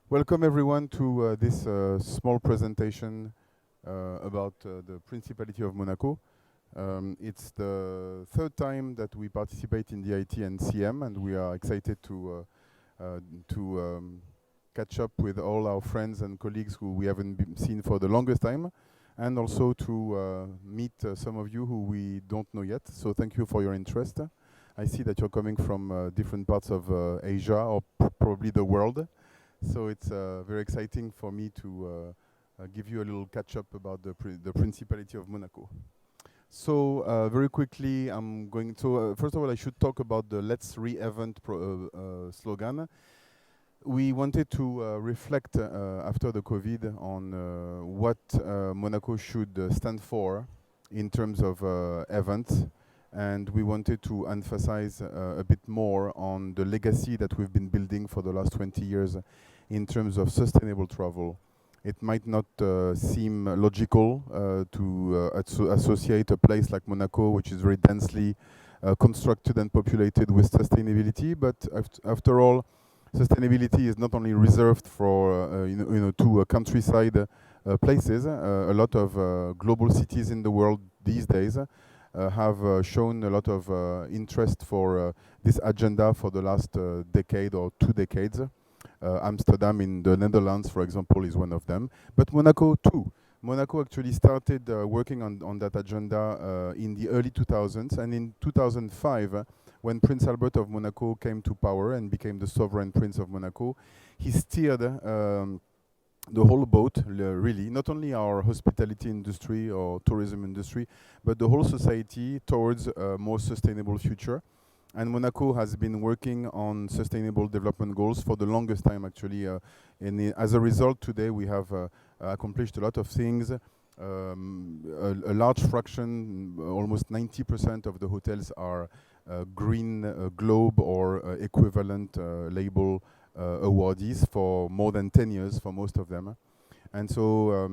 Welcome everyone to this small presentation about the Principality of Monaco. It's the third time that we participate in the IT and CM, and we are excited to catch up with all our friends and colleagues who we haven't seen for the longest time, and also to meet some of you who we don't know yet. So thank you for your interest. I see that you're coming from different parts of Asia or probably the world. So it's very exciting for me to give you a little catch-up about the Principality of Monaco. So very quickly, I'm going to, first of all, I should talk about the Let's Re-Event slogan. We wanted to reflect after the COVID on what Monaco should stand for in terms of events. And we wanted to emphasize a bit more on the legacy that we've been building for the last 20 years in terms of sustainable travel. It might not seem logical to associate a place like Monaco, which is very densely constructed and populated, with sustainability. But after all, sustainability is not only reserved for to countryside places. A lot of global cities in the world these days have shown a lot of interest for this agenda for the last decade or 2 decades. Amsterdam in the Netherlands, for example, is one of them. But Monaco too. Monaco actually started working on that agenda in the early 2000s. And in 2005, when Prince Albert of Monaco came to power and became the sovereign prince of Monaco, he steered the whole boat, really, not only our hospitality industry or tourism industry, but the whole society towards a more sustainable future. And Monaco has been working on sustainable development goals for the longest time, actually. And as a result, today we have accomplished a lot of things. A large fraction, almost 90% of the hotels are Green Globe or equivalent label awardees for more than 10 years for most of them. And so,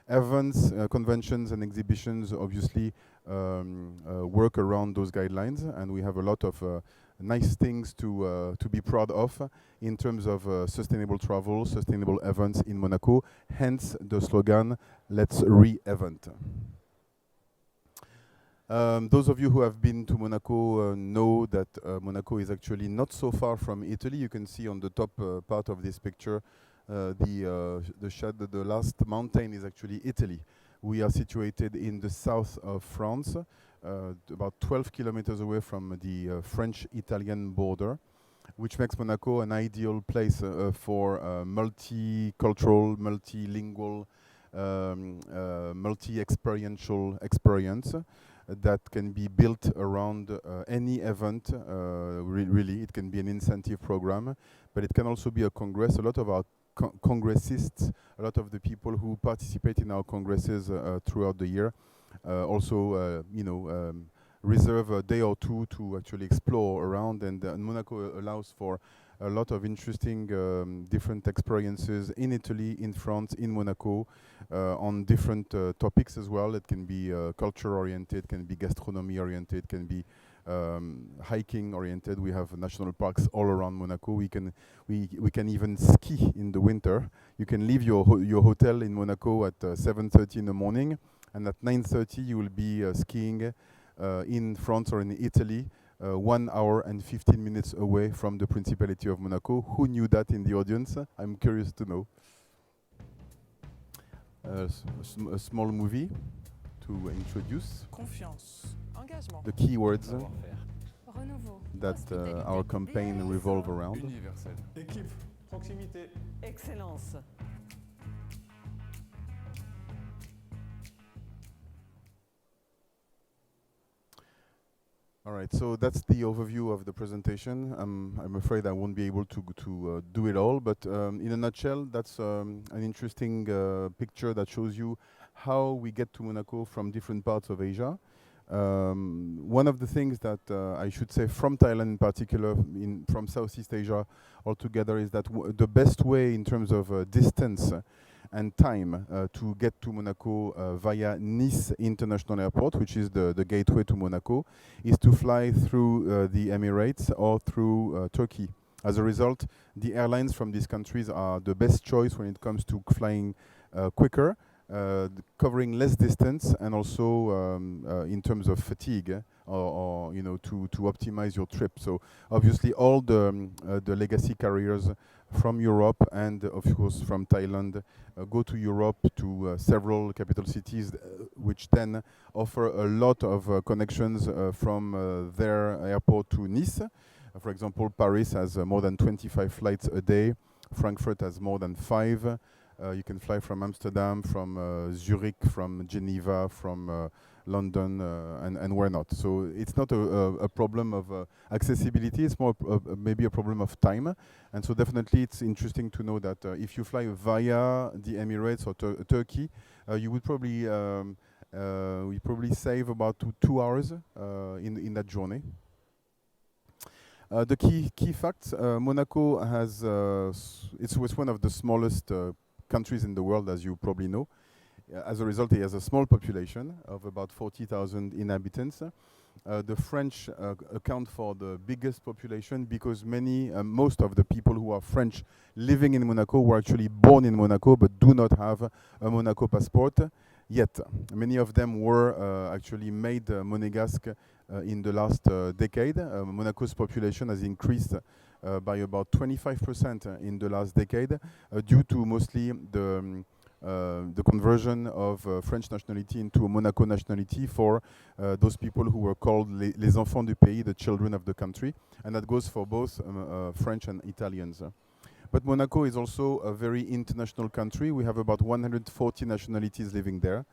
events, conventions and exhibitions obviously work around those guidelines, and we have a lot of nice things to be proud of in terms of sustainable travel, sustainable events in Monaco, hence the slogan, Let's Re-Event. Those of you who have been to Monaco know that Monaco is actually not so far from Italy. You can see on the top part of this picture the last mountain is actually Italy. We are situated in the south of France, about 12 kilometers away from the French-Italian border, which makes Monaco an ideal place for multicultural, multilingual, multi-experiential experience that can be built around any event. Really, it can be an incentive program, but it can also be a congress. A lot of our congressists, a lot of the people who participate in our congresses throughout the year, also reserve a day or two to actually explore around, and Monaco allows for a lot of interesting different experiences in Italy, in France, in Monaco, on different topics as well. It can be culture oriented, can be gastronomy oriented, can be hiking oriented. We have national parks all around Monaco. We can even ski in the winter. You can leave your hotel in Monaco at 7:30 in the morning, and at 9:30 you will be skiing in France or in Italy, 1 hour and 15 minutes away from the Principality of Monaco. Who knew that in the audience? I'm curious to know. A small movie to introduce Confiance, engagement, the keywords Renouveau, that our campaign revolve around. universel, équipe, proximité, Excellence. All right, so that's the overview of the presentation. I'm afraid I won't be able to do it all, but in a nutshell, that's an interesting picture that shows you how we get to Monaco from different parts of Asia. One of the things that I should say from Thailand in particular, from Southeast Asia altogether, is that the best way in terms of distance and time to get to Monaco via Nice International Airport, which is the gateway to Monaco, is to fly through the Emirates or through Turkey. As a result, the airlines from these countries are the best choice when it comes to flying quicker, covering less distance, and also in terms of fatigue, or you know, to optimize your trip. So obviously, all the legacy carriers from Europe and of course from Thailand go to Europe to several capital cities, which then offer a lot of connections from their airport to Nice. For example, Paris has more than 25 flights a day. Frankfurt has more than 5. You can fly from Amsterdam, from Zurich, from Geneva, from London, and where not. So it's not a problem of accessibility, it's more maybe a problem of time. And so definitely it's interesting to know that if you fly via the Emirates or Turkey, you would probably save about two hours in that journey. The key facts: Monaco has it's one of the smallest countries in the world, as you probably know. As a result, it has a small population of about 40,000 inhabitants. The French account for the biggest population because most of the people who are French living in Monaco were actually born in Monaco but do not have a Monaco passport yet. Many of them were actually made Monegasque in the last decade. Monaco's population has increased by about 25% in the last decade due to mostly the conversion of French nationality into a Monaco nationality for those people who were called les enfants du pays, the children of the country, and that goes for both French and Italians. But Monaco is also a very international country. We have about 140 nationalities living there,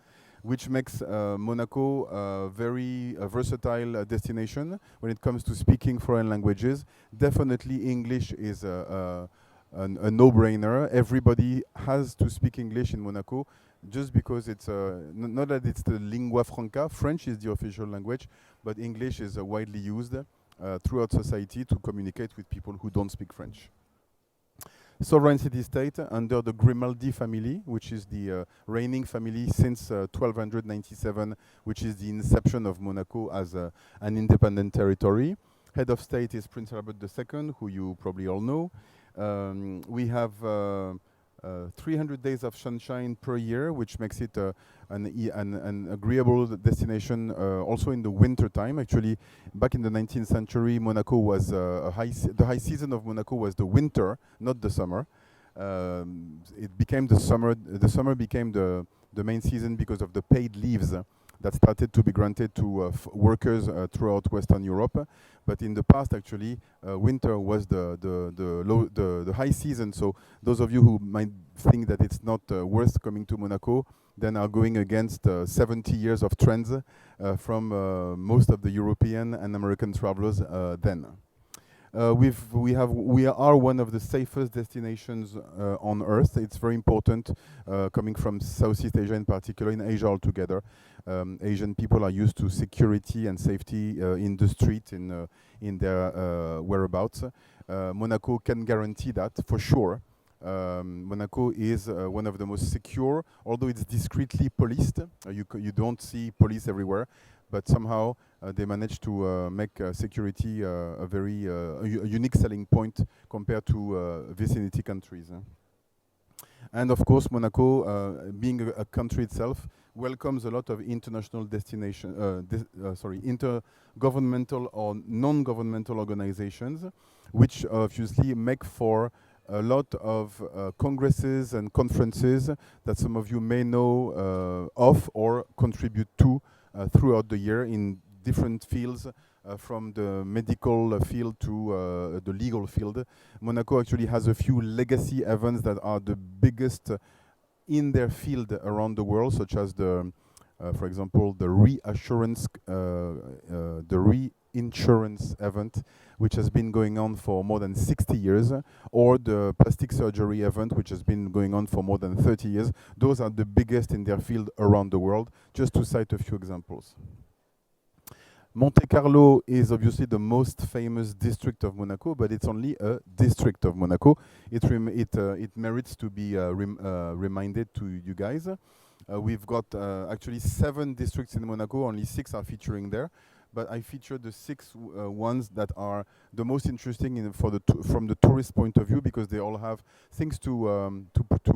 which makes Monaco a very versatile destination when it comes to speaking foreign languages. Definitely English is a no-brainer. Everybody has to speak English in Monaco, just because it's not that it's the lingua franca. French is the official language, but English is widely used throughout society to communicate with people who don't speak French. Sovereign city-state under the Grimaldi family, which is the reigning family since 1297, which is the inception of Monaco as an independent territory. Head of state is Prince Albert II, who you probably all know. We have 300 days of sunshine per year, which makes it an agreeable destination also in the winter time. Actually, back in the 19th century, Monaco was the high season of Monaco was the winter, not the summer. It became the summer. The summer became the main season because of the paid leaves that started to be granted to workers throughout Western Europe. But in the past, actually, winter was the high season. So those of you who might think that it's not worth coming to Monaco, then are going against 70 years of trends from most of the European and American travelers then. We are one of the safest destinations on Earth. It's very important, coming from Southeast Asia in particular, in Asia altogether. Asian people are used to security and safety in the street, in their whereabouts. Monaco can guarantee that for sure. Monaco is one of the most secure, although it's discreetly policed. You don't see police everywhere, but somehow they managed to make security a very unique selling point compared to vicinity countries. And of course, Monaco, being a country itself, welcomes a lot of international intergovernmental or non-governmental organizations, which obviously make for a lot of congresses and conferences that some of you may know of or contribute to throughout the year in different fields, from the medical field to the legal field. Monaco actually has a few legacy events that are the biggest in their field around the world, such as for example, the reinsurance event, which has been going on for more than 60 years, or the plastic surgery event, which has been going on for more than 30 years. Those are the biggest in their field around the world, just to cite a few examples. Monte Carlo is obviously the most famous district of Monaco, but it's only a district of Monaco. It merits to be reminded to you guys. We've got actually 7 districts in Monaco, only 6 are featuring there. but I featured the 6 ones that are the most interesting from the tourist point of view, because they all have things to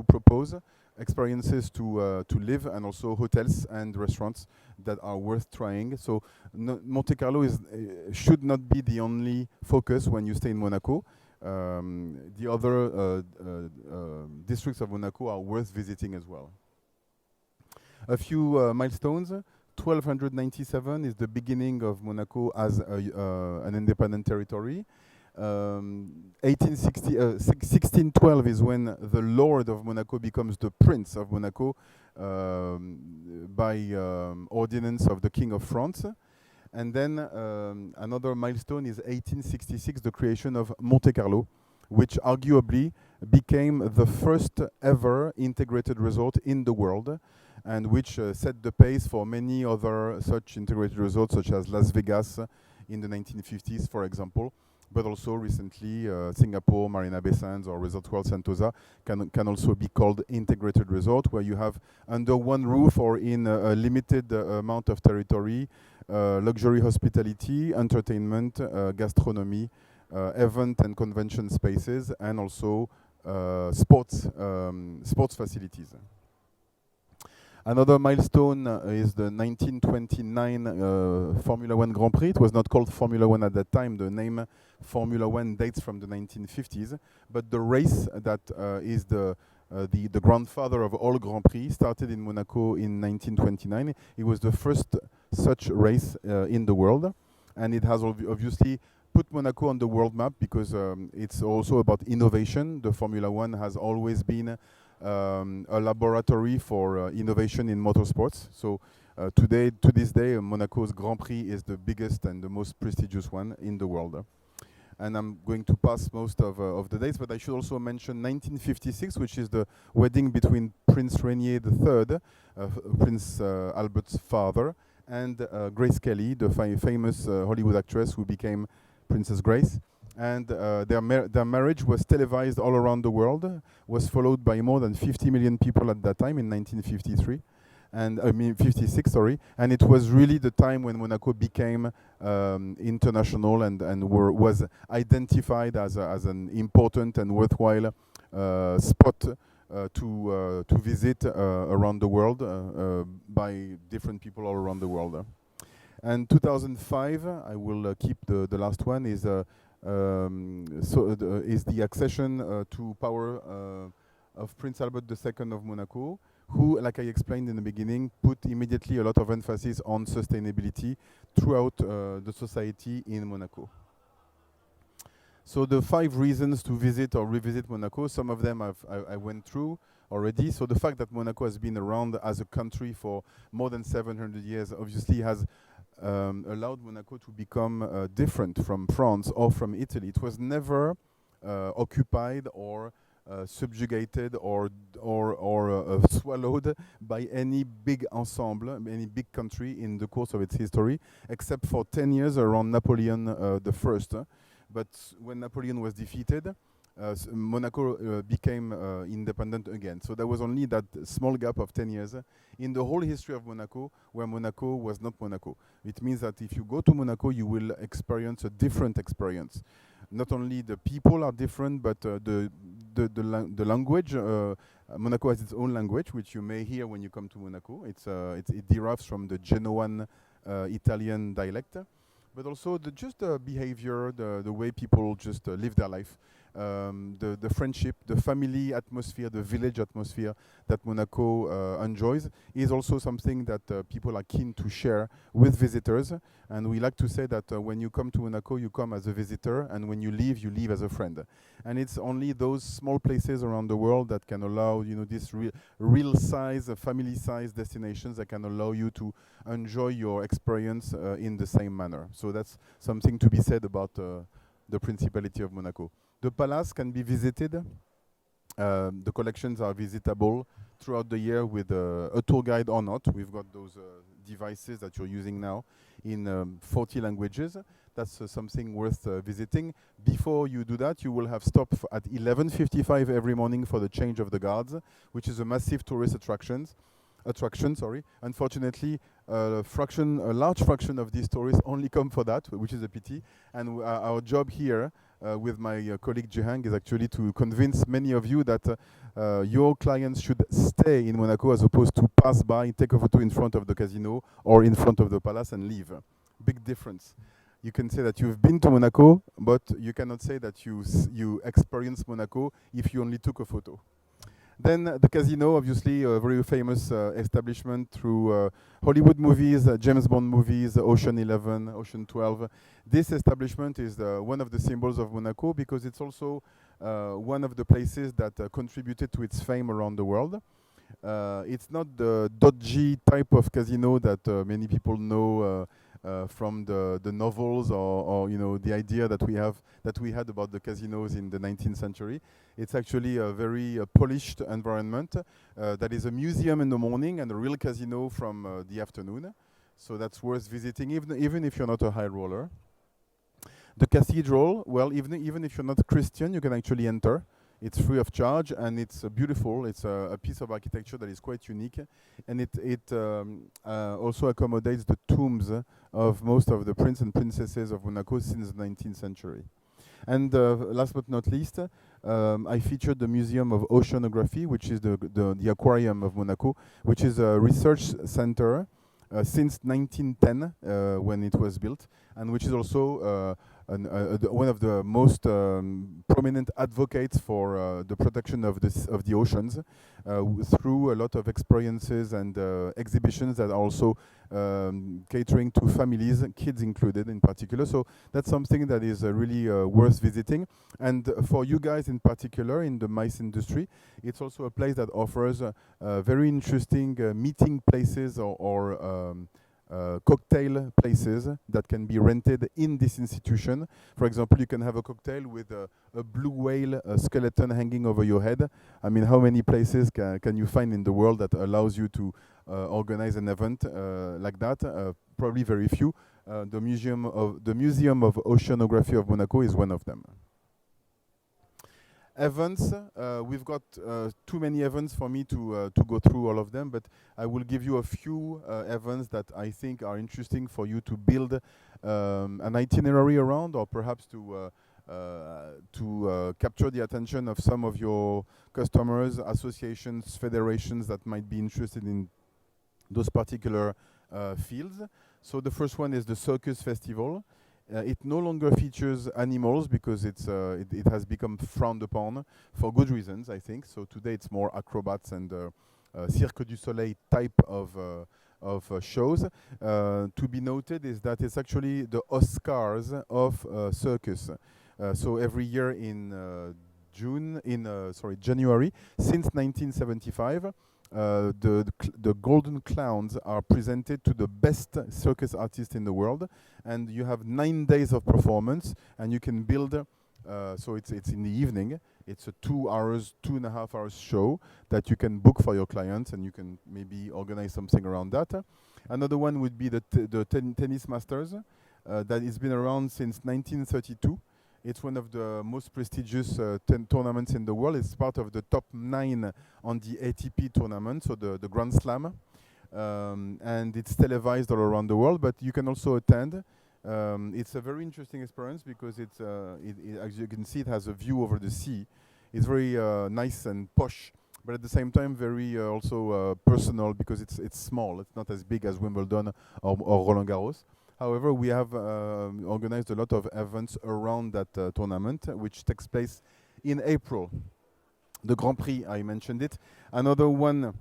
propose, experiences to live, and also hotels and restaurants that are worth trying. So Monte Carlo should not be the only focus when you stay in Monaco. The other districts of Monaco are worth visiting as well. A few milestones. 1297 is the beginning of Monaco as an independent territory. 1612 is when the Lord of Monaco becomes the Prince of Monaco by ordinance of the King of France. And then another milestone is 1866, the creation of Monte Carlo, which arguably became the first ever integrated resort in the world, and which set the pace for many other such integrated resorts, such as Las Vegas in the 1950s, for example. But also recently, Singapore, Marina Bay Sands, or Resort World Sentosa can also be called integrated resort, where you have under one roof or in a limited amount of territory, luxury hospitality, entertainment, gastronomy, event and convention spaces, and also sports facilities. Another milestone is the 1929 Formula One Grand Prix. It was not called Formula One at that time. The name Formula One dates from the 1950s. But the race that is the grandfather of all Grand Prix started in Monaco in 1929. It was the first such race in the world. And it has obviously put Monaco on the world map, because it's also about innovation. The Formula One has always been a laboratory for innovation in motorsports. So to this day, Monaco's Grand Prix is the biggest and the most prestigious one in the world. And I'm going to pass most of the dates, but I should also mention 1956, which is the wedding between Prince Rainier III, Prince Albert's father, and Grace Kelly, the famous Hollywood actress who became Princess Grace. And their marriage was televised all around the world, was followed by more than 50 million people at that time in 1953. And 56, sorry. And it was really the time when Monaco became international and was identified as an important and worthwhile spot to visit around the world by different people all around the world. And 2005, I will keep the last one, is the accession to power of Prince Albert II of Monaco, who, like I explained in the beginning, put immediately a lot of emphasis on sustainability throughout the society in Monaco. So the 5 reasons to visit or revisit Monaco, some of them I went through already. So the fact that Monaco has been around as a country for more than 700 years obviously has allowed Monaco to become different from France or from Italy. It was never occupied or subjugated or swallowed by any big ensemble, any big country in the course of its history, except for 10 years around Napoleon the First. But when Napoleon was defeated, Monaco became independent again. So there was only that small gap of 10 years in the whole history of Monaco where Monaco was not Monaco. It means that if you go to Monaco, you will experience a different experience. Not only the people are different, but the language. Monaco has its own language, which you may hear when you come to Monaco. It derives from the Genoan Italian dialect. But also the behavior, the way people just live their life, the friendship, the family atmosphere, the village atmosphere that Monaco enjoys is also something that people are keen to share with visitors. And we like to say that when you come to Monaco, you come as a visitor, and when you leave as a friend. And it's only those small places around the world that can allow, this real size, family size destinations that can allow you to enjoy your experience in the same manner. So that's something to be said about the Principality of Monaco. The palace can be visited. The collections are visitable throughout the year with a tour guide or not. We've got those devices that you're using now in 40 languages. That's something worth visiting. Before you do that, you will have stopped at 11:55 every morning for the change of the guards, which is a massive tourist attraction. Unfortunately, a large fraction of these stories only come for that, which is a pity. And our job here with my colleague Jehang is actually to convince many of you that your clients should stay in Monaco as opposed to pass by, take a photo in front of the casino or in front of the palace and leave. Big difference. You can say that you've been to Monaco, but you cannot say that you experienced Monaco if you only took a photo. Then the casino, obviously, a very famous establishment through Hollywood movies, James Bond movies, Ocean 11, Ocean 12. This establishment is one of the symbols of Monaco because it's also one of the places that contributed to its fame around the world. It's not the dodgy type of casino that many people know from the novels or you know the idea that we had about the casinos in the 19th century. It's actually a very polished environment that is a museum in the morning and a real casino from the afternoon. So that's worth visiting, even if you're not a high roller. The cathedral, well, even if you're not Christian, you can actually enter. It's free of charge and it's beautiful. It's a piece of architecture that is quite unique, and it also accommodates the tombs of most of the princes and princesses of Monaco since the 19th century. And last but not least, I featured the Museum of Oceanography, which is the aquarium of Monaco, which is a research center since 1910 when it was built, and which is also one of the most prominent advocates for the protection of the oceans through a lot of experiences and exhibitions that are also catering to families, kids included in particular. So that's something that is really worth visiting. And for you guys in particular in the MICE industry, it's also a place that offers very interesting meeting places or cocktail places that can be rented in this institution. For example, you can have a cocktail with a blue whale skeleton hanging over your head. I mean, how many places can you find in the world that allows you to organize an event like that? Probably very few. The Museum of Oceanography of Monaco is one of them. Events, we've got too many events for me to go through all of them, but I will give you a few events that I think are interesting for you to build an itinerary around, or perhaps to capture the attention of some of your customers, associations, federations that might be interested in those particular fields. So the first one is the Circus Festival. It no longer features animals because it has become frowned upon for good reasons, I think. So today it's more acrobats and Cirque du Soleil type of shows. To be noted is that it's actually the Oscars of circus. So every year in January, since 1975, the Golden Clowns are presented to the best circus artists in the world, and you have 9 days of performance, and you can build. So it's in the evening. It's a 2.5 hours show that you can book for your clients, and you can maybe organize something around that. Another one would be the Tennis Masters that has been around since 1932. It's one of the most prestigious tournaments in the world. It's part of the top 9 on the ATP tournament, so the Grand Slam. And it's televised all around the world, but you can also attend. It's a very interesting experience because as you can see, it has a view over the sea. It's very nice and posh, but at the same time very also personal because it's small. It's not as big as Wimbledon or Roland Garros. However, we have organized a lot of events around that tournament, which takes place in April. The Grand Prix, I mentioned it. Another one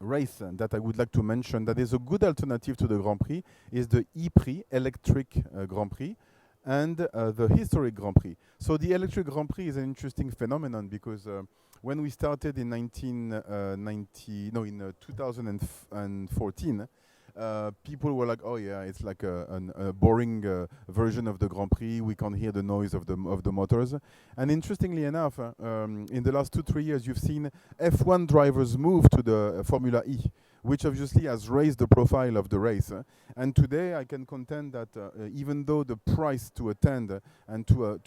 race that I would like to mention that is a good alternative to the Grand Prix is the Prix, Electric Grand Prix, and the Historic Grand Prix. So the Electric Grand Prix is an interesting phenomenon because when we started in 2014, people were like, "Oh yeah, it's like a boring version of the Grand Prix. We can't hear the noise of the motors." And interestingly enough, in the last 2-3 years, you've seen F1 drivers move to the Formula E, which obviously has raised the profile of the race. And today, I can contend that even though the price to attend and to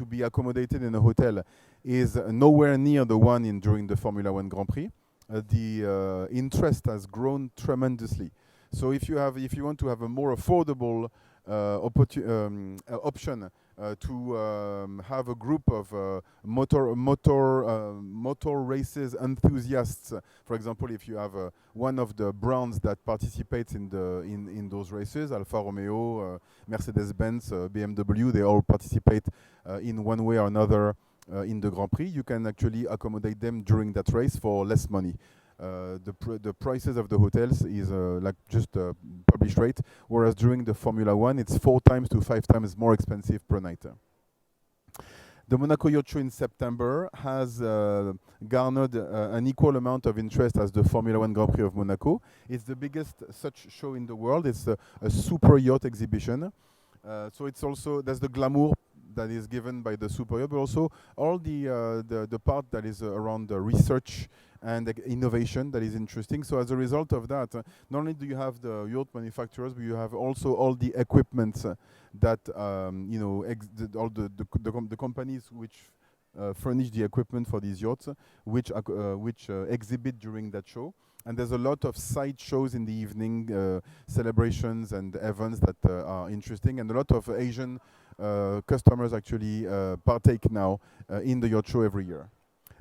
be accommodated in a hotel is nowhere near the one during the Formula One Grand Prix, the interest has grown tremendously. So if you want to have a more affordable option to have a group of motor races enthusiasts, for example, if you have one of the brands that participates in those races, Alfa Romeo, Mercedes-Benz, BMW, they all participate in one way or another in the Grand Prix. You can actually accommodate them during that race for less money. The prices of the hotels is like just published rate, whereas during the Formula One, it's 4 times to 5 times more expensive per night. The Monaco Yacht Show in September has garnered an equal amount of interest as the Formula One Grand Prix of Monaco. It's the biggest such show in the world. It's a super yacht exhibition. So it's also, there's the glamour that is given by the super yacht, but also all the part that is around the research and innovation that is interesting. So as a result of that, not only do you have the yacht manufacturers, but you have also all the equipment that you know, all the companies which furnish the equipment for these yachts, which exhibit during that show. And there's a lot of side shows in the evening, celebrations and events that are interesting, and a lot of Asian customers actually partake now in the yacht show every year.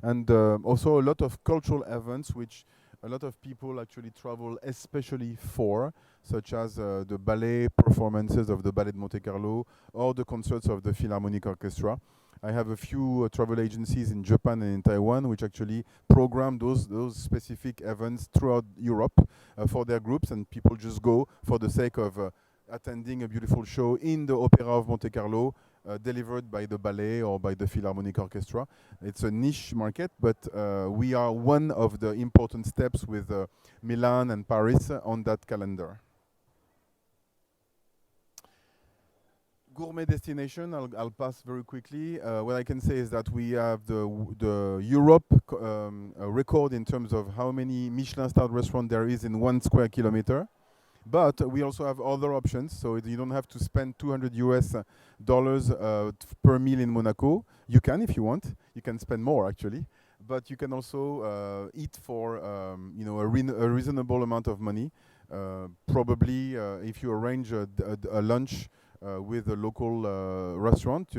And also a lot of cultural events which a lot of people actually travel especially for, such as the ballet performances of the Ballet de Monte Carlo or the concerts of the Philharmonic Orchestra. I have a few travel agencies in Japan and in Taiwan which actually program those specific events throughout Europe for their groups, and people just go for the sake of attending a beautiful show in the Opera of Monte Carlo, delivered by the ballet or by the Philharmonic Orchestra. It's a niche market, but we are one of the important steps with Milan and Paris on that calendar. Gourmet destination, I'll pass very quickly. What I can say is that we have the Europe record in terms of how many Michelin-starred restaurants there is in 1 square kilometer. But we also have other options, so you don't have to spend $200 per meal in Monaco. You can if you want. You can spend more actually, but you can also eat for you know, a reasonable amount of money. Probably if you arrange a lunch with a local restaurant,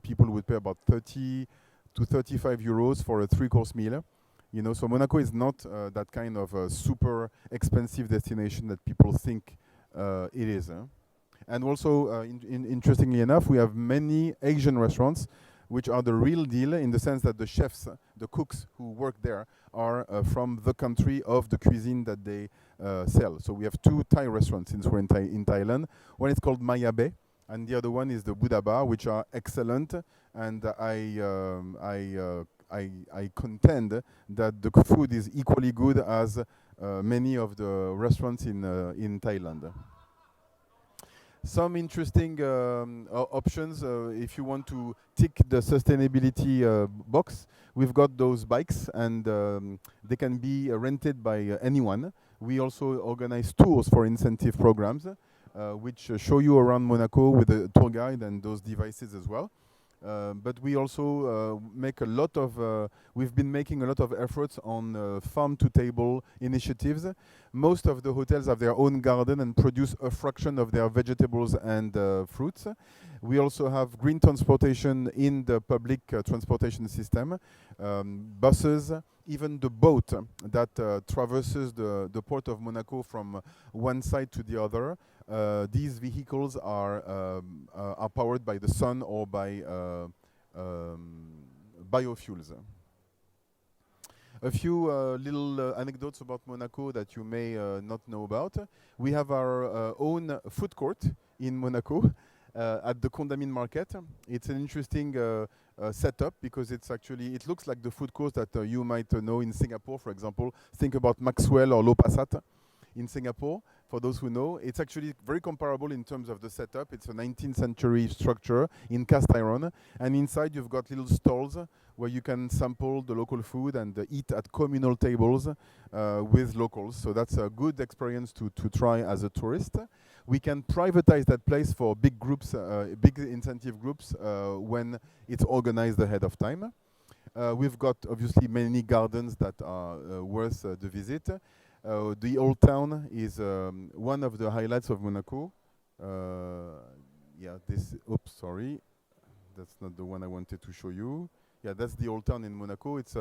people would pay about 30 to 35 euros for a 3-course meal. You know, so Monaco is not that kind of super expensive destination that people think it is. And also, interestingly enough, we have many Asian restaurants which are the real deal, in the sense that the chefs, the cooks who work there, are from the country of the cuisine that they sell. So we have 2 Thai restaurants since we're in Thailand. One is called Maya Bay, and the other one is the Buddha Bar, which are excellent. And I contend that the food is equally good as many of the restaurants in Thailand. Some interesting options if you want to tick the sustainability box. We've got those bikes, and they can be rented by anyone. We also organize tours for incentive programs, which show you around Monaco with a tour guide and those devices as well. But we also make a lot of, we've been making a lot of efforts on farm-to-table initiatives. Most of the hotels have their own garden and produce a fraction of their vegetables and fruits. We also have green transportation in the public transportation system, buses, even the boat that traverses the port of Monaco from one side to the other. These vehicles are powered by the sun or by biofuels. A few little anecdotes about Monaco that you may not know about. We have our own food court in Monaco at the Condamine Market. It's an interesting setup because it's actually, it looks like the food court that you might know in Singapore, for example. Think about Maxwell or L'Eau-Passat in Singapore. For those who know, it's actually very comparable in terms of the setup. It's a 19th century structure in cast iron, and inside you've got little stalls where you can sample the local food and eat at communal tables with locals. So that's a good experience to try as a tourist. We can privatize that place for big groups, big incentive groups, when it's organized ahead of time. We've got obviously many gardens that are worth the visit. The Old Town is one of the highlights of Monaco. Yeah, this. Oops, sorry, that's not the one I wanted to show you. Yeah, that's the Old Town in Monaco. It's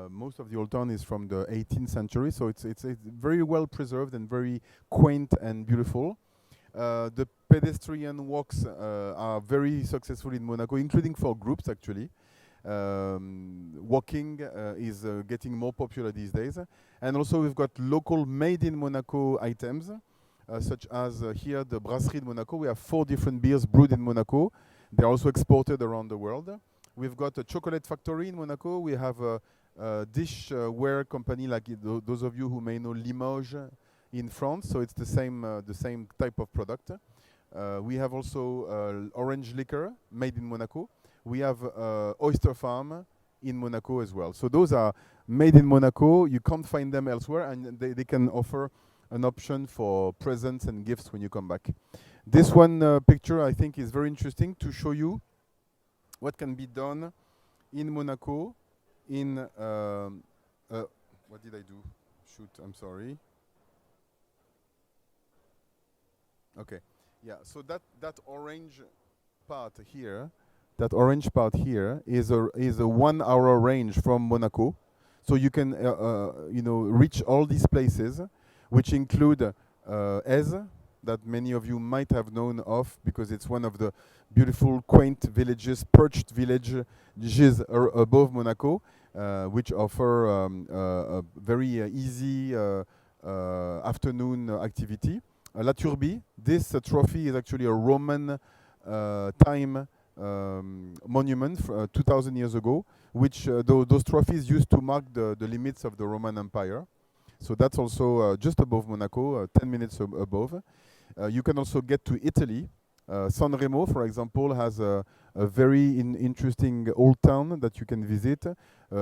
most of the Old Town is from the 18th century, so it's very well preserved and very quaint and beautiful. The pedestrian walks are very successful in Monaco, including for groups actually. Walking is getting more popular these days. And also we've got local made in Monaco items, such as here the Brasserie de Monaco. We have 4 different beers brewed in Monaco. They're also exported around the world. We've got a chocolate factory in Monaco. We have a dishware company like those of you who may know Limoges in France. So it's the same type of product. We have also orange liquor made in Monaco. We have oyster farm in Monaco as well. So those are made in Monaco. You can't find them elsewhere, and they can offer an option for presents and gifts when you come back. This one picture I think is very interesting to show you what can be done in Monaco in what did I do? Shoot, I'm sorry. Okay, yeah, so that orange part here, is a 1 hour range from Monaco. So you can reach all these places, which include Ez, that many of you might have known of because it's one of the beautiful quaint villages, perched villages above Monaco, which offer a very easy afternoon activity. La Turbie, this trophy is actually a Roman time monument 2,000 years ago, which those trophies used to mark the limits of the Roman Empire. So that's also just above Monaco, 10 minutes above. You can also get to Italy. San Remo, for example, has a very interesting old town that you can visit,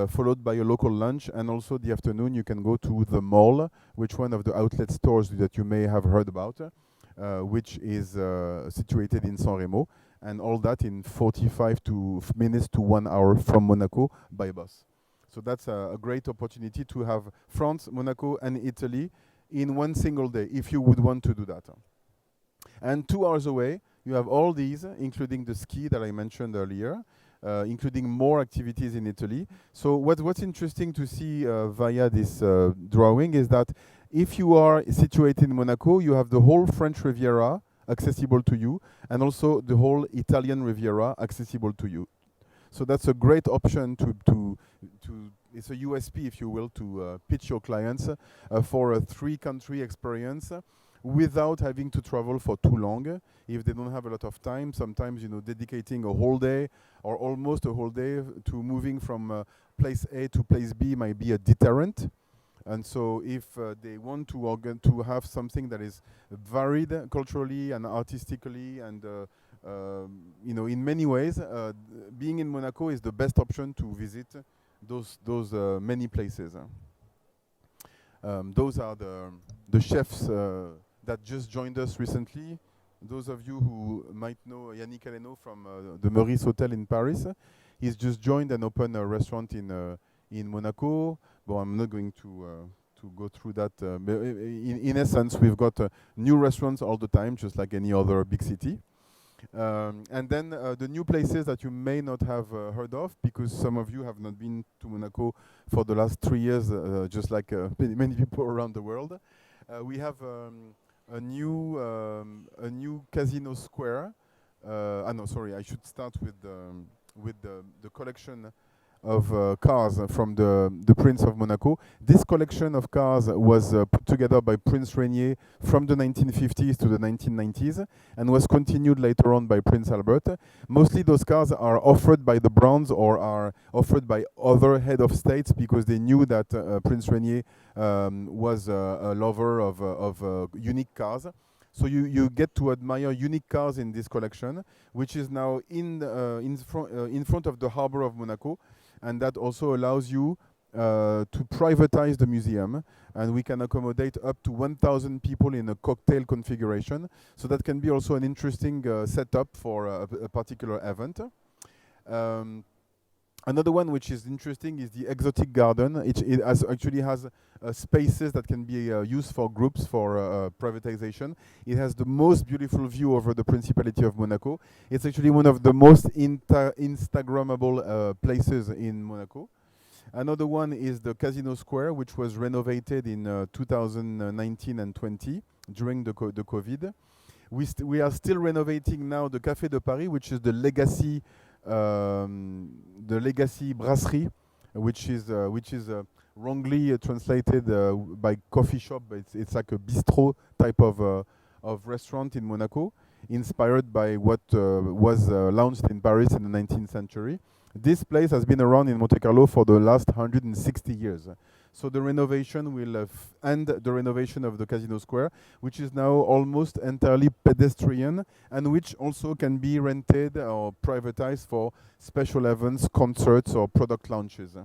followed by a local lunch, and also the afternoon you can go to the mall, which one of the outlet stores that you may have heard about, which is situated in San Remo, and all that in 45 minutes to 1 hour from Monaco by bus. So that's a great opportunity to have France, Monaco, and Italy in one single day, if you would want to do that. And 2 hours away, you have all these, including the ski that I mentioned earlier, including more activities in Italy. So what's interesting to see via this drawing is that if you are situated in Monaco, you have the whole French Riviera accessible to you, and also the whole Italian Riviera accessible to you. So that's a great option to it's a USP, if you will, to pitch your clients for a 3-country experience without having to travel for too long. If they don't have a lot of time, sometimes dedicating a whole day or almost a whole day to moving from place A to place B might be a deterrent. And so if they want to have something that is varied culturally and artistically and in many ways, being in Monaco is the best option to visit those many places. Those are the chefs that just joined us recently. Those of you who might know Yannick Aleno from the Meurice Hotel in Paris, he's just joined and opened a restaurant in Monaco. But I'm not going to go through that. But in essence, we've got new restaurants all the time, just like any other big city. And then the new places that you may not have heard of, because some of you have not been to Monaco for the last 3 years, just like many people around the world. We have a new casino square. No, sorry, I should start with the collection of cars from the Prince of Monaco. This collection of cars was put together by Prince Rainier from the 1950s to the 1990s and was continued later on by Prince Albert. Mostly those cars are offered by the Browns or are offered by other head of states because they knew that Prince Rainier was a lover of unique cars. So you get to admire unique cars in this collection, which is now in front of the harbor of Monaco. And that also allows you to privatize the museum, and we can accommodate up to 1,000 people in a cocktail configuration. So that can be also an interesting setup for a particular event. Another one which is interesting is the exotic garden. It actually has spaces that can be used for groups for privatization. It has the most beautiful view over the Principality of Monaco. It's actually one of the most Instagrammable places in Monaco. Another one is the Casino Square, which was renovated in 2019 and 20 during the COVID. We are still renovating now the Café de Paris, which is the legacy brasserie, which is wrongly translated by coffee shop, but it's like a bistro type of restaurant in Monaco, inspired by what was launched in Paris in the 19th century. This place has been around in Monte Carlo for the last 160 years. So the renovation will end the renovation of the Casino Square, which is now almost entirely pedestrian and which also can be rented or privatized for special events, concerts or product launches.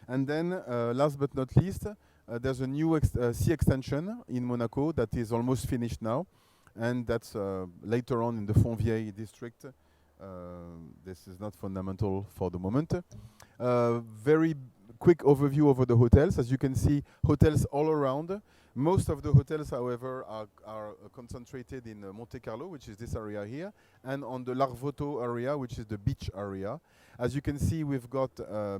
And then last but not least, there's a new sea extension in Monaco that is almost finished now, and that's later on in the Fontvieille district. This is not fundamental for the moment. Very quick overview over the hotels. As you can see, hotels all around. Most of the hotels, however, are concentrated in Monte Carlo, which is this area here, and on the Larvoto area, which is the beach area. As you can see, we've got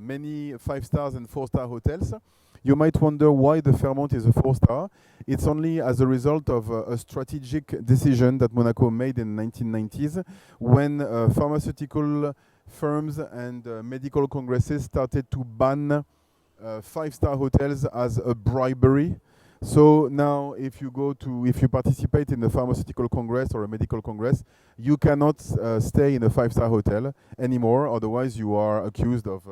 many 5-star and 4-star hotels. You might wonder why the Fairmont is a 4-star. It's only as a result of a strategic decision that Monaco made in the 1990s when pharmaceutical firms and medical congresses started to ban 5-star hotels as a bribery. So now if you participate in a pharmaceutical congress or a medical congress, you cannot stay in a 5-star hotel anymore, otherwise you are accused of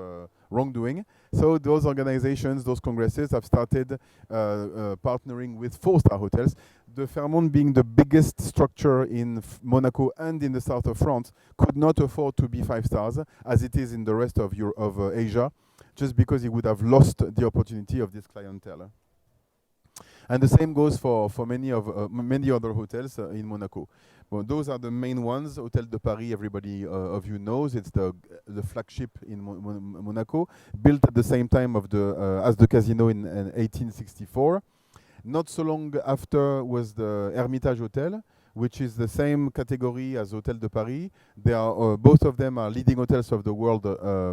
wrongdoing. So those organizations, those congresses have started partnering with 4-star hotels. The Fairmont, being the biggest structure in Monaco and in the south of France, could not afford to be 5 stars as it is in the rest of Asia, just because it would have lost the opportunity of this clientele. And the same goes for many other hotels in Monaco. Well, those are the main ones. Hôtel de Paris, everybody of you knows. It's the flagship in Monaco, built at the same time as the Casino in 1864. Not so long after was the Hermitage Hotel, which is the same category as Hôtel de Paris. They are both of them are leading hotels of the world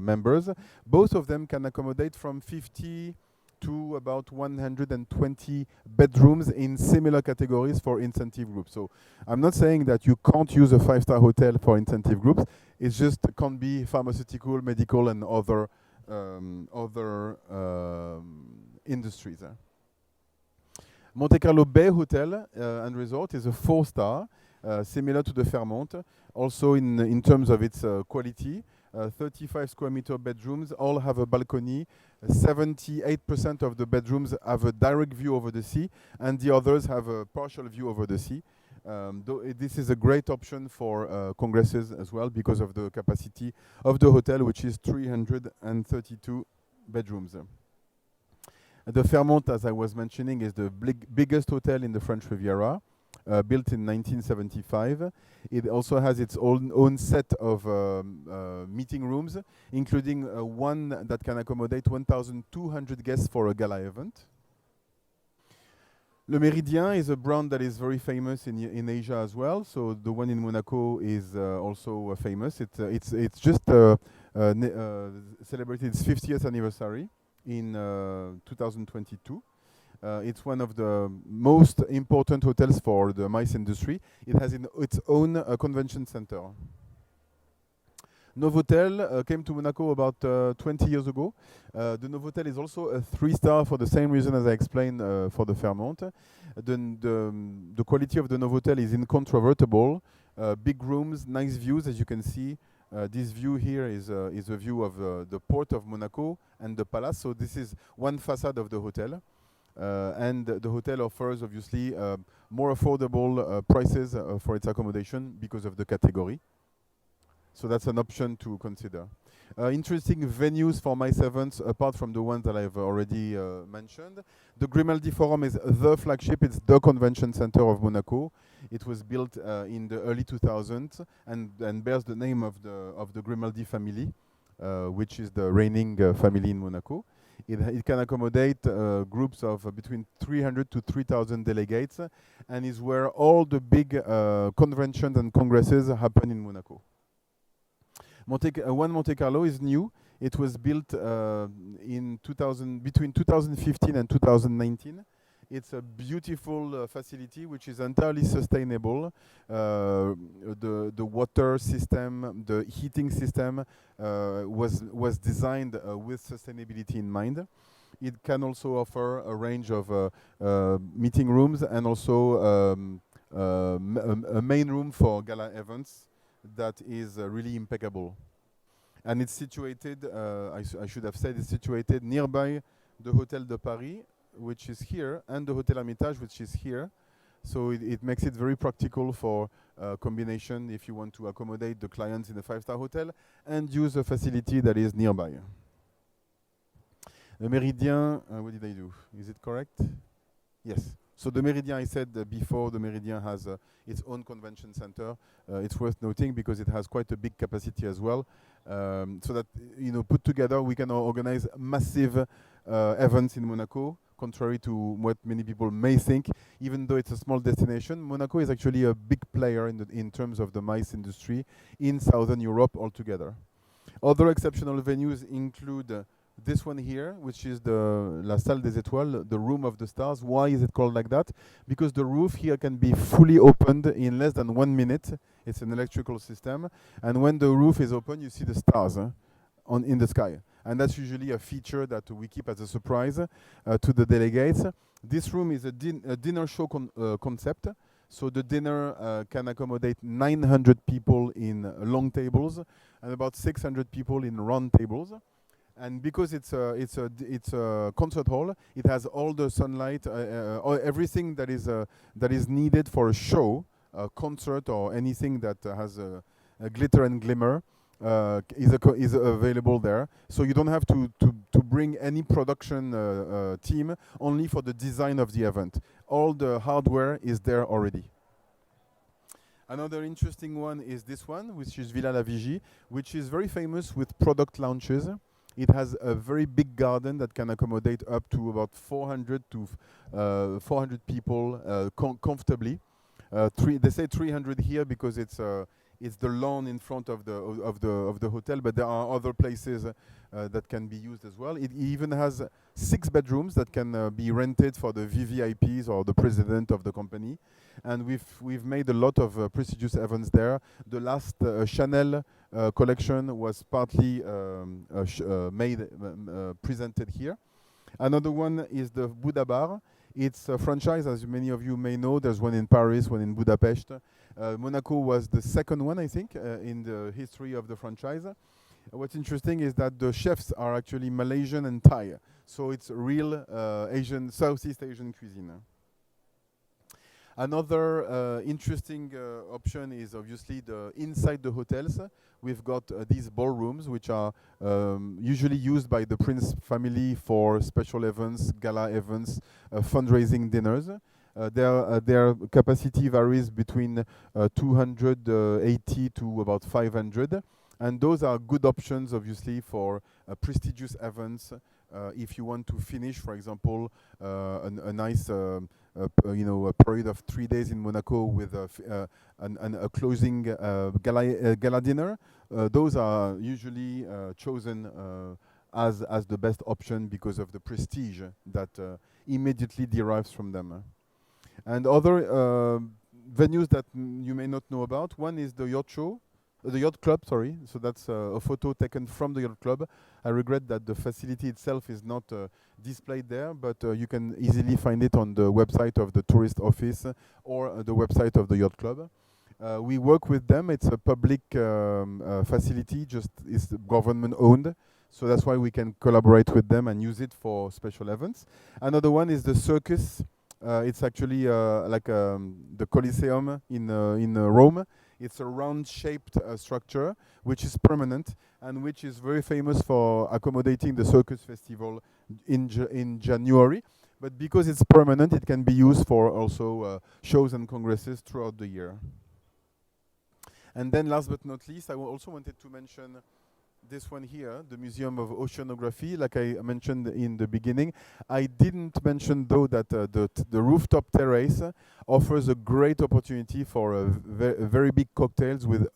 members. Both of them can accommodate from 50 to about 120 bedrooms in similar categories for incentive groups. So I'm not saying that you can't use a 5-star hotel for incentive groups. It just can't be pharmaceutical, medical, and other industries. Monte Carlo Bay Hotel and Resort is a 4-star, similar to the Fairmont, also in terms of its quality. 35 square meter bedrooms, all have a balcony. 78% of the bedrooms have a direct view over the sea, and the others have a partial view over the sea. This is a great option for congresses as well because of the capacity of the hotel, which is 332 bedrooms. The Fairmont, as I was mentioning, is the biggest hotel in the French Riviera. Built in 1975. It also has its own set of meeting rooms, including one that can accommodate 1,200 guests for a gala event. Le Méridien is a brand that is very famous in Asia as well. So the one in Monaco is also famous. It's just celebrated its 50th anniversary in 2022. It's one of the most important hotels for the MICE industry. It has its own convention center. Novotel came to Monaco about 20 years ago. The Novotel is also a 3-star for the same reason as I explained for the Fairmont. The quality of the Novotel is incontrovertible. Big rooms, nice views, as you can see. This view here is a view of the port of Monaco and the palace. So this is one facade of the hotel. And the hotel offers, obviously, more affordable prices for its accommodation because of the category. So that's an option to consider. Interesting venues for MICE events, apart from the ones that I've already mentioned. The Grimaldi Forum is the flagship. It's the convention center of Monaco. It was built in the early 2000s and bears the name of the Grimaldi family. which is the reigning family in Monaco. It can accommodate groups of between 300 to 3,000 delegates, and is where all the big conventions and congresses happen in Monaco. One Monte Carlo is new. It was built between 2015 and 2019. It's a beautiful facility which is entirely sustainable. The water system, the heating system was designed with sustainability in mind. It can also offer a range of meeting rooms and also a main room for gala events that is really impeccable. And it's situated, I should have said, it's situated nearby the Hôtel de Paris, which is here, and the Hôtel Hermitage, which is here. So it makes it very practical for combination if you want to accommodate the clients in a 5-star hotel and use a facility that is nearby. The Méridien, what did I do? Is it correct? Yes. So the Méridien, I said before, the Méridien has its own convention center. It's worth noting because it has quite a big capacity as well. So that, put together, we can organize massive events in Monaco, contrary to what many people may think. Even though it's a small destination, Monaco is actually a big player in terms of the MICE industry in Southern Europe altogether. Other exceptional venues include this one here, which is the La Salle des Étoiles, the Room of the Stars. Why is it called like that? Because the roof here can be fully opened in less than 1 minute. It's an electrical system. And when the roof is open, you see the stars in the sky. And that's usually a feature that we keep as a surprise to the delegates. This room is a dinner show concept. So the dinner can accommodate 900 people in long tables and about 600 people in round tables. And because it's a concert hall, it has all the sunlight, everything that is needed for a show, a concert, or anything that has a glitter and glimmer. Is available there, so you don't have to bring any production team, only for the design of the event. All the hardware is there already. Another interesting one is this one, which is Villa La Vigie, which is very famous with product launches. It has a very big garden that can accommodate up to about 400 people comfortably. They say 300 here because it's the lawn in front of the hotel, but there are other places that can be used as well. It even has 6 bedrooms that can be rented for the VVIPs or the president of the company. And we've made a lot of prestigious events there. The last Chanel collection was partly presented here. Another one is the Buddha Bar. It's a franchise, as many of you may know. There's one in Paris, one in Budapest. Monaco was the second one, I think, in the history of the franchise. What's interesting is that the chefs are actually Malaysian and Thai. So it's real Southeast Asian cuisine. Another interesting option is obviously inside the hotels. We've got these ballrooms, which are usually used by the Prince family for special events, gala events, fundraising dinners. Their capacity varies between 280 to about 500. And those are good options, obviously, for prestigious events. If you want to finish, for example, a nice a period of 3 days in Monaco with a closing gala dinner, those are usually chosen as the best option because of the prestige that immediately derives from them. And other venues that you may not know about, one is the yacht show. The yacht club, sorry. So that's a photo taken from the yacht club. I regret that the facility itself is not displayed there, but you can easily find it on the website of the tourist office or the website of the yacht club. We work with them. It's a public facility, it's government owned. So that's why we can collaborate with them and use it for special events. Another one is the circus. It's actually like the Colosseum in Rome. It's a round-shaped structure, which is permanent and which is very famous for accommodating the circus festival in January. But because it's permanent, it can be used for also shows and congresses throughout the year. And then last but not least, I also wanted to mention this one here, the Museum of Oceanography, like I mentioned in the beginning. I didn't mention though that the rooftop terrace offers a great opportunity for very big cocktails with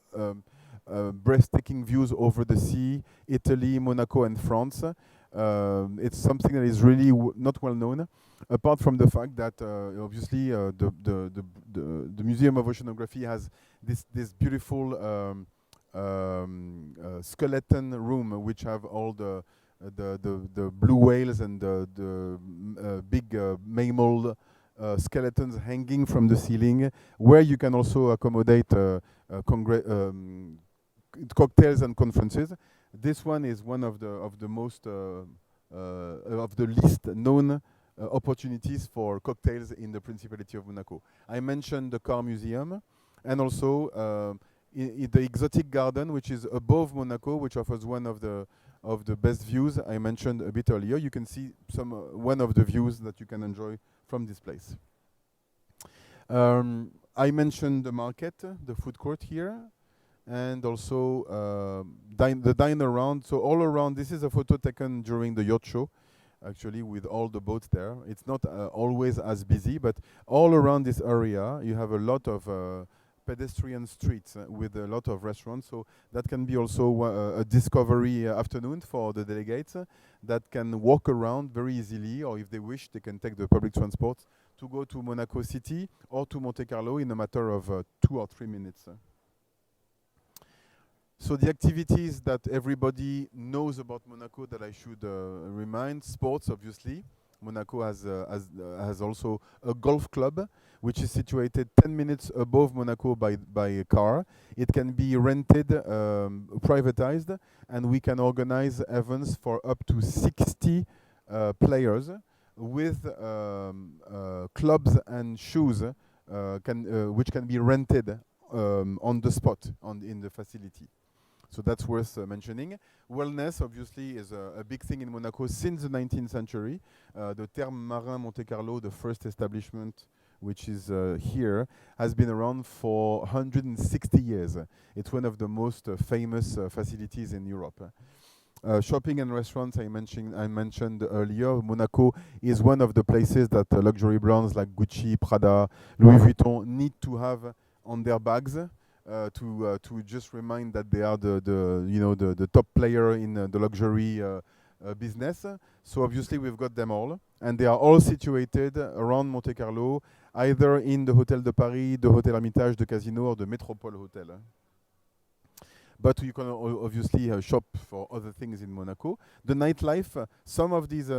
breathtaking views over the sea, Italy, Monaco and France. It's something that is really not well known, apart from the fact that obviously the Museum of Oceanography has this beautiful skeleton room, which have all the blue whales and the big mammal skeletons hanging from the ceiling, where you can also accommodate cocktails and conferences. This one is one of the most of the least known opportunities for cocktails in the Principality of Monaco. I mentioned the car museum, and also in the exotic garden, which is above Monaco, which offers one of the best views I mentioned a bit earlier. You can see one of the views that you can enjoy from this place. I mentioned the market, the food court here, and also the diner around. So all around, this is a photo taken during the yacht show, actually, with all the boats there. It's not always as busy, but all around this area, you have a lot of pedestrian streets with a lot of restaurants. So that can be also a discovery afternoon for the delegates that can walk around very easily, or if they wish, they can take the public transport to go to Monaco City or to Monte Carlo in a matter of 2 or 3 minutes. So the activities that everybody knows about Monaco that I should remind: sports, obviously. Monaco has also a golf club, which is situated 10 minutes above Monaco by a car. It can be rented, privatized, and we can organize events for up to 60 players with clubs and shoes which can be rented on the spot in the facility. So that's worth mentioning. Wellness, obviously, is a big thing in Monaco since the 19th century. The Thermes Marin Monte Carlo, the first establishment, which is here, has been around for 160 years. It's one of the most famous facilities in Europe. Shopping and restaurants, I mentioned earlier. Monaco is one of the places that luxury brands like Gucci, Prada, Louis Vuitton need to have on their bags. To just remind that they are the top player in the luxury business. So obviously we've got them all, and they are all situated around Monte Carlo, either in the Hôtel de Paris, the Hôtel Hermitage, the Casino, or the Métropole Hotel. But you can obviously shop for other things in Monaco. The nightlife, some of these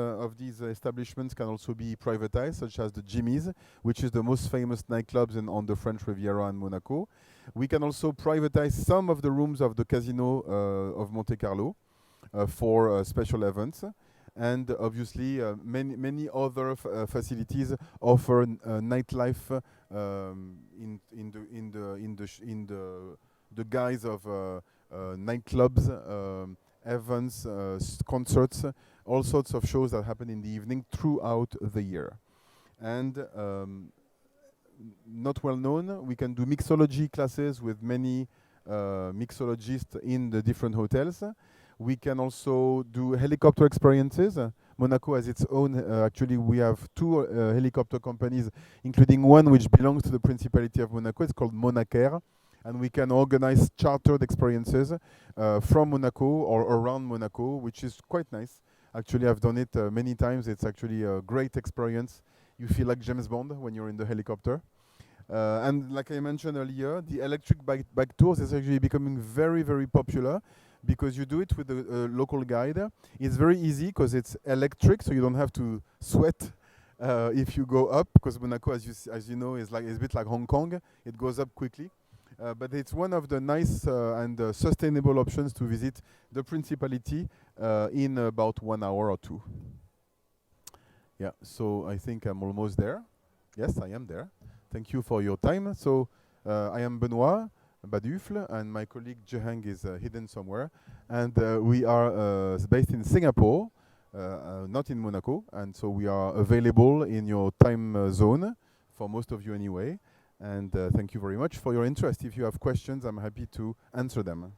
establishments can also be privatized, such as the Jimmy's, which is the most famous nightclubs on the French Riviera and Monaco. We can also privatize some of the rooms of the Casino of Monte Carlo for special events. And obviously, many other facilities offer nightlife in the guise of nightclubs, events, concerts, all sorts of shows that happen in the evening throughout the year. And not well known, we can do mixology classes with many mixologists in the different hotels. We can also do helicopter experiences. Monaco has its own, actually we have 2 helicopter companies, including one which belongs to the Principality of Monaco. It's called Monacair. And we can organize chartered experiences from Monaco or around Monaco, which is quite nice. Actually, I've done it many times. It's actually a great experience. You feel like James Bond when you're in the helicopter. And like I mentioned earlier, the electric bike tours is actually becoming very, very popular because you do it with a local guide. It's very easy because it's electric, so you don't have to sweat if you go up, because Monaco, as you know, is a bit like Hong Kong. It goes up quickly. But it's one of the nice and sustainable options to visit the Principality in about 1 hour or 2. Yeah, so I think I'm almost there. Yes, I am there. Thank you for your time. So I am Benoit Badufle, and my colleague Jehang is hidden somewhere. And we are based in Singapore, not in Monaco. And so we are available in your time zone, for most of you anyway. And thank you very much for your interest. If you have questions, I'm happy to answer them.